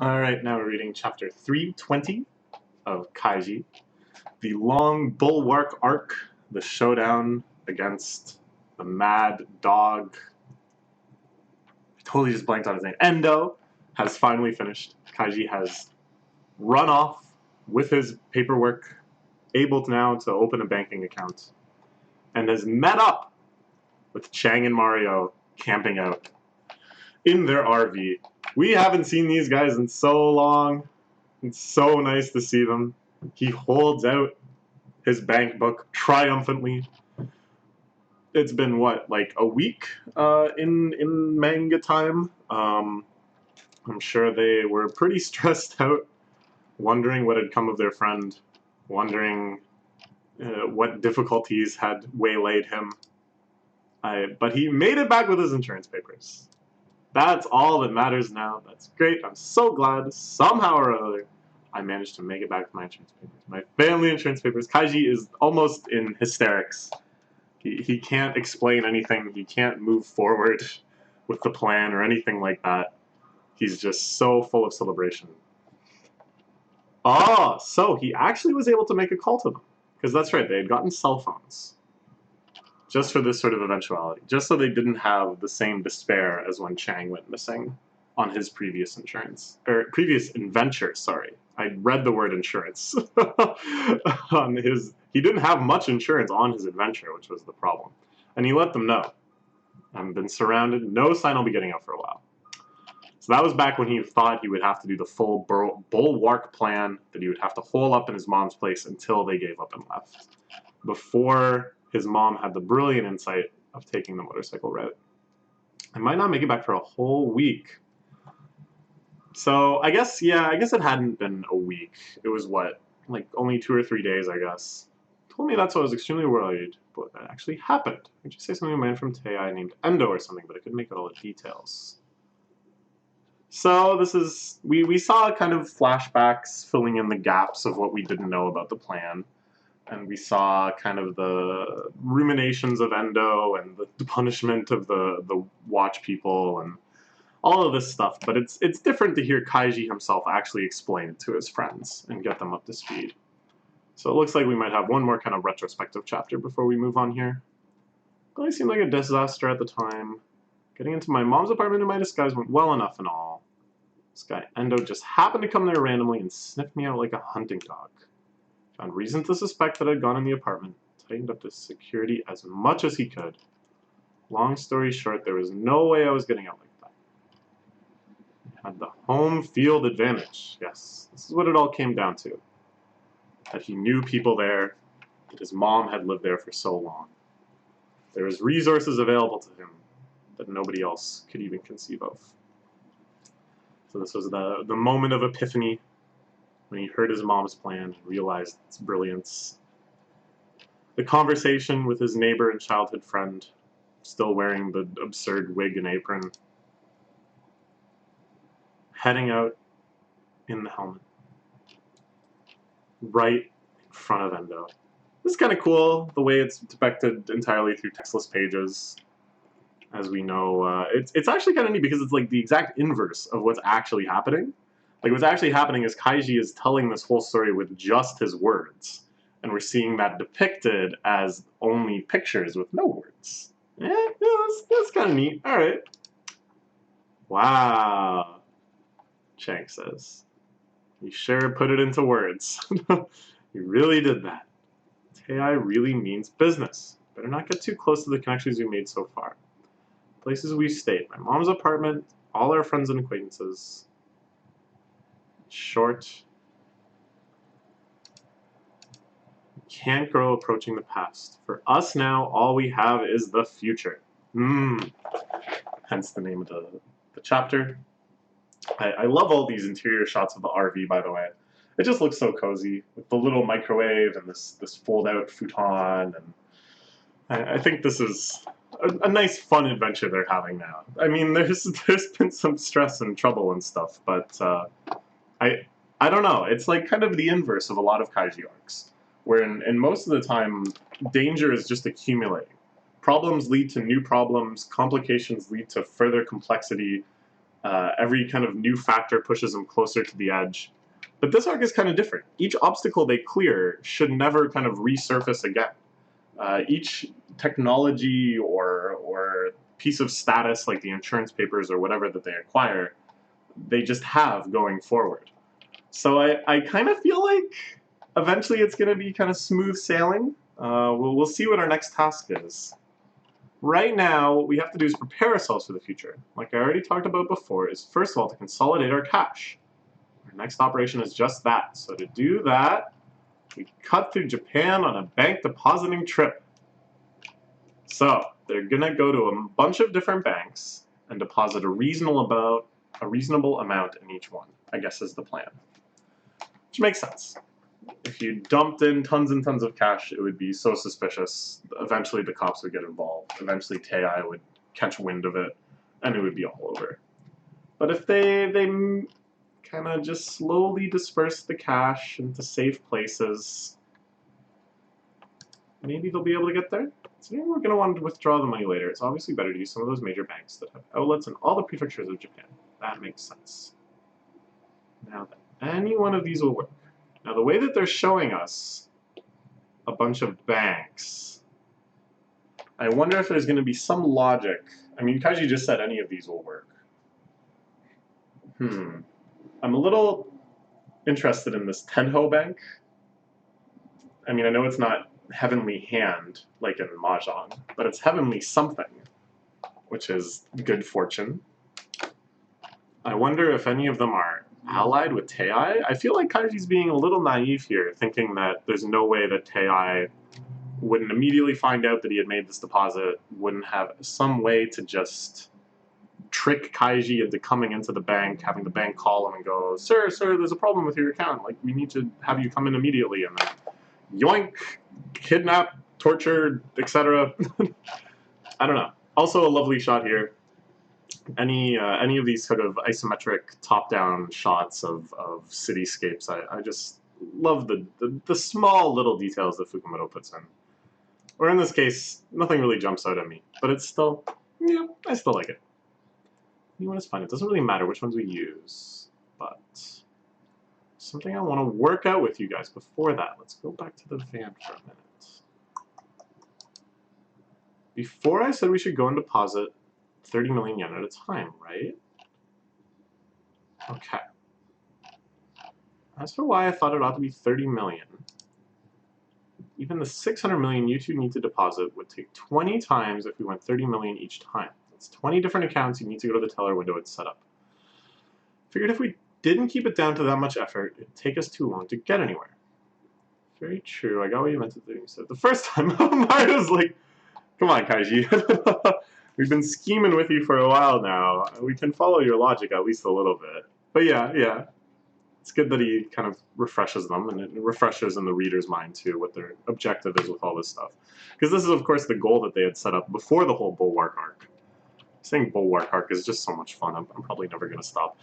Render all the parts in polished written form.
Alright, now we're reading chapter 320 of Kaiji. The long bulwark arc, the showdown against the mad dog. I totally just blanked on his name. Endo has finally finished. Kaiji has run off with his paperwork, able now to open a banking account, and has met up with Chang and Mario camping out in their RV. We haven't seen these guys in so long. It's so nice to see them. He holds out his bank book triumphantly. It's been what, like a week in manga time. I'm sure they were pretty stressed out, wondering what had come of their friend, wondering what difficulties had waylaid him. But he made it back with his insurance papers. That's all that matters now. That's great. I'm so glad. Somehow or other, I managed to make it back with my insurance papers. My family insurance papers. Kaiji is almost in hysterics. He can't explain anything. He can't move forward with the plan or anything like that. He's just so full of celebration. Oh, so he actually was able to make a call to them. Because that's right, they had gotten cell phones. Just for this sort of eventuality. Just so they didn't have the same despair as when Chang went missing on his previous insurance. Or previous adventure, sorry. I read the word insurance. On his, he didn't have much insurance on his adventure, which was the problem. And he let them know. I've been surrounded. No sign I'll be getting out for a while. So that was back when he thought he would have to do the full bulwark plan, that he would have to hole up in his mom's place until they gave up and left. Before his mom had the brilliant insight of taking the motorcycle route. I might not make it back for a whole week. So I guess it hadn't been a week. It was what, like only 2 or 3 days, I guess. Told me that, so I was extremely worried, but that actually happened. I'd just say something a man from Tei named Endo or something, but I couldn't make out all the details. So this is, we saw kind of flashbacks filling in the gaps of what we didn't know about the plan. And we saw kind of the ruminations of Endo and the punishment of the watch people and all of this stuff. But it's different to hear Kaiji himself actually explain it to his friends and get them up to speed. So it looks like we might have one more kind of retrospective chapter before we move on here. It really seemed like a disaster at the time. Getting into my mom's apartment in my disguise went well enough and all. This guy Endo just happened to come there randomly and sniffed me out like a hunting dog. Found reason to suspect that I'd gone in the apartment, tightened up the security as much as he could. Long story short, there was no way I was getting out like that. I had the home field advantage. Yes, this is what it all came down to. That he knew people there, that his mom had lived there for so long. There was resources available to him that nobody else could even conceive of. So this was the moment of epiphany, when he heard his mom's plan and realized its brilliance. The conversation with his neighbor and childhood friend, still wearing the absurd wig and apron, heading out in the helmet, right in front of Endo. This is kind of cool, the way it's depicted entirely through textless pages. As we know, it's actually kind of neat because it's like the exact inverse of what's actually happening. Like, what's actually happening is Kaiji is telling this whole story with just his words. And we're seeing that depicted as only pictures with no words. Yeah, that's kind of neat. Alright. Wow. Chang says. You sure put it into words. You really did that. Tei really means business. Better not get too close to the connections we made so far. Places we've stayed. My mom's apartment, all our friends and acquaintances. Short. Can't grow approaching the past. For us now, all we have is the future. Hence the name of the chapter. I love all these interior shots of the RV, by the way. It just looks so cozy, with the little microwave and this fold-out futon. And I think this is a nice, fun adventure they're having now. I mean, there's been some stress and trouble and stuff, but I don't know. It's like kind of the inverse of a lot of Kaiji arcs, where in most of the time, danger is just accumulating. Problems lead to new problems, complications lead to further complexity, Every kind of new factor pushes them closer to the edge. But this arc is kind of different. Each obstacle they clear should never kind of resurface again. Each technology or piece of status, like the insurance papers or whatever that they acquire, they just have going forward. So I kind of feel like eventually it's going to be kind of smooth sailing. We'll see what our next task is. Right now, what we have to do is prepare ourselves for the future. Like I already talked about before, is first of all to consolidate our cash. Our next operation is just that. So to do that, we cut through Japan on a bank depositing trip. So they're gonna go to a bunch of different banks and deposit a reasonable amount in each one, I guess is the plan. Which makes sense. If you dumped in tons and tons of cash, it would be so suspicious. Eventually the cops would get involved. Eventually Tei would catch wind of it, and it would be all over. But if they kind of just slowly disperse the cash into safe places, maybe they'll be able to get there. So we're going to want to withdraw the money later. It's obviously better to use some of those major banks that have outlets in all the prefectures of Japan. That makes sense. Now then, any one of these will work. Now the way that they're showing us a bunch of banks, I wonder if there's going to be some logic. I mean, Kaiji just said any of these will work. I'm a little interested in this Tenho Bank. I mean, I know it's not Heavenly Hand, like in Mahjong, but it's Heavenly something, which is good fortune. I wonder if any of them are allied with Tei. I feel like Kaiji's being a little naive here, thinking that there's no way that Tei wouldn't immediately find out that he had made this deposit, wouldn't have some way to just trick Kaiji into coming into the bank, having the bank call him and go, sir, there's a problem with your account. Like, we need to have you come in immediately. And then, yoink, kidnap, torture, etc. I don't know. Also a lovely shot here. Any of these sort of isometric top-down shots of cityscapes, I just love the small little details that Fukumoto puts in. Or in this case, nothing really jumps out at me, but it's still, yeah, I still like it. Anyone is fine. It doesn't really matter which ones we use, but something I want to work out with you guys before that. Let's go back to the van for a minute. Before I said we should go and deposit 30 million yen at a time, right? Okay. As for why I thought it ought to be 30 million, even the 600 million you two need to deposit would take 20 times if we went 30 million each time. It's 20 different accounts you need to go to the teller window and set up. Figured if we didn't keep it down to that much effort, it'd take us too long to get anywhere. Very true. I got what you meant to do. So the first time, Mario's like, come on, Kaiji. We've been scheming with you for a while now. We can follow your logic at least a little bit. But yeah. It's good that he kind of refreshes them, and it refreshes in the reader's mind, too, what their objective is with all this stuff. Because this is, of course, the goal that they had set up before the whole Bulwark arc. Saying Bulwark arc is just so much fun. I'm probably never going to stop.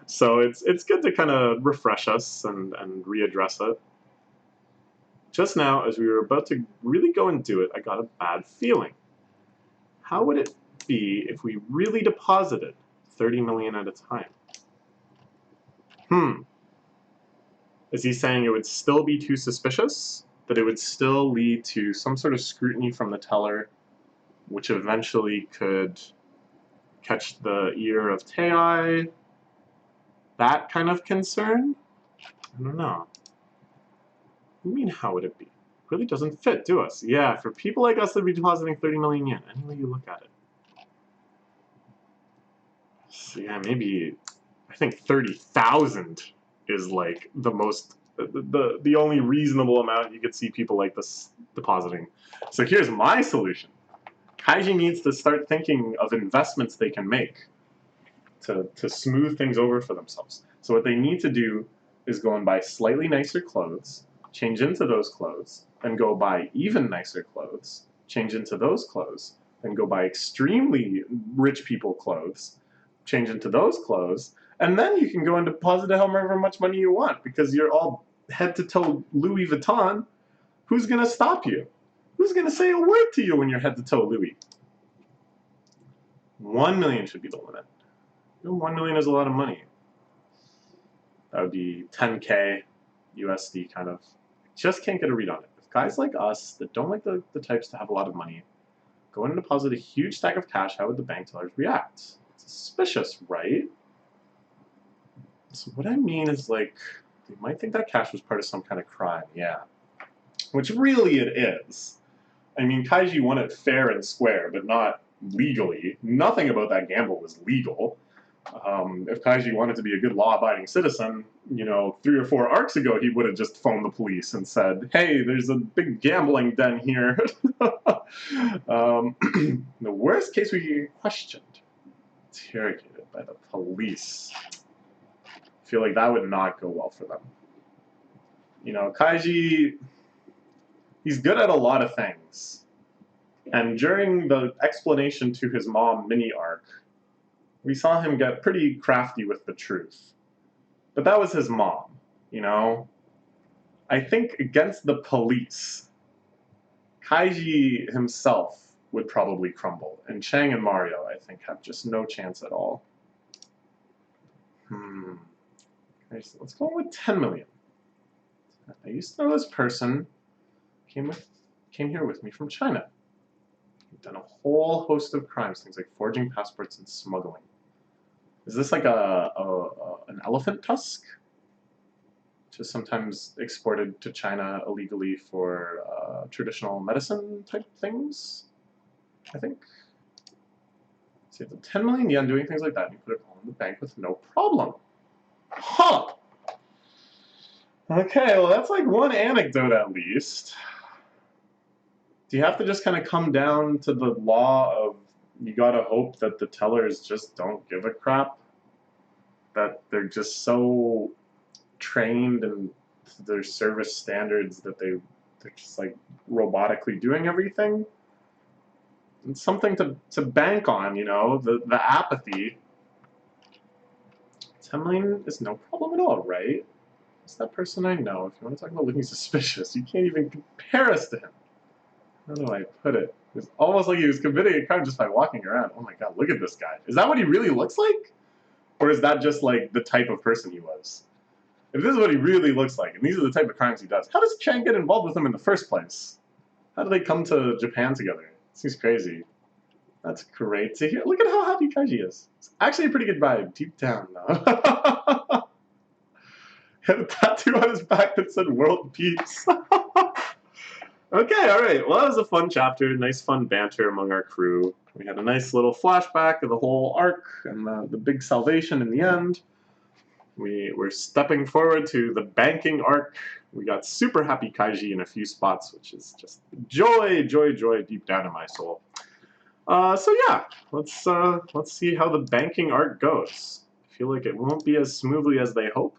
So it's good to kind of refresh us and readdress it. Just now, as we were about to really go and do it, I got a bad feeling. How would it be if we really deposited 30 million at a time? Is he saying it would still be too suspicious? That it would still lead to some sort of scrutiny from the teller, which eventually could catch the ear of Tei? That kind of concern? I don't know. What do you mean, how would it be? It really doesn't fit to us. Yeah, for people like us that'd be depositing 30 million yen, any way you look at it. So yeah, maybe, I think 30,000 is like the most, the only reasonable amount you could see people like this depositing. So here's my solution. Kaiji needs to start thinking of investments they can make to smooth things over for themselves. So what they need to do is go and buy slightly nicer clothes, change into those clothes, then go buy even nicer clothes, change into those clothes, then go buy extremely rich people clothes, change into those clothes, and then you can go and deposit however much money you want, because you're all head to toe Louis Vuitton. Who's going to stop you? Who's going to say a word to you when you're head to toe Louis? 1 million should be the limit. 1 million is a lot of money. That would be 10K USD kind of. Just can't get a read on it. If guys like us that don't like the types to have a lot of money go in and deposit a huge stack of cash, how would the bank tellers react? It's suspicious, right? So what I mean is, like, they might think that cash was part of some kind of crime, yeah. Which really it is. I mean, Kaiji won it fair and square, but not legally. Nothing about that gamble was legal. If Kaiji wanted to be a good law-abiding citizen, 3 or 4 arcs ago, he would have just phoned the police and said, hey, there's a big gambling den here. The worst case, we get questioned, interrogated by the police. I feel like that would not go well for them. Kaiji, he's good at a lot of things. And during the explanation to his mom mini arc, we saw him get pretty crafty with the truth. But that was his mom, I think against the police, Kaiji himself would probably crumble. And Chang and Mario, I think, have just no chance at all. Okay, so let's go with 10 million. I used to know this person. Came here with me from China. We've done a whole host of crimes, things like forging passports and smuggling. Is this like an elephant tusk? Just sometimes exported to China illegally for traditional medicine type things, I think. So the 10 million yen doing things like that, and you put it all in the bank with no problem. Huh! Okay, well that's like one anecdote at least. Do you have to just kind of come down to the law of you gotta hope that the tellers just don't give a crap? That they're just so trained in their service standards that they're just like robotically doing everything? It's something to bank on, the apathy. 10 million is no problem at all, right? It's that person I know. If you want to talk about looking suspicious, you can't even compare us to him. How do I put it? It's almost like he was committing a crime just by walking around. Oh my god, look at this guy. Is that what he really looks like? Or is that just like the type of person he was? If this is what he really looks like, and these are the type of crimes he does, how does Chang get involved with him in the first place? How do they come to Japan together? It seems crazy. That's great to hear. Look at how happy Kaiji is. It's actually a pretty good vibe, deep down, though. He had a tattoo on his back that said world peace. Okay, alright. Well, that was a fun chapter. Nice fun banter among our crew. We had a nice little flashback of the whole arc and the big salvation in the end. We're stepping forward to the banking arc. We got super happy Kaiji in a few spots, which is just joy, joy, joy deep down in my soul. So yeah, let's see how the banking arc goes. I feel like it won't be as smoothly as they hope,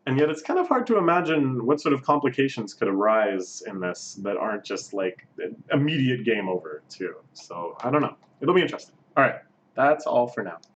and yet it's kind of hard to imagine what sort of complications could arise in this that aren't just like immediate game over too. So I don't know. It'll be interesting. All right, that's all for now.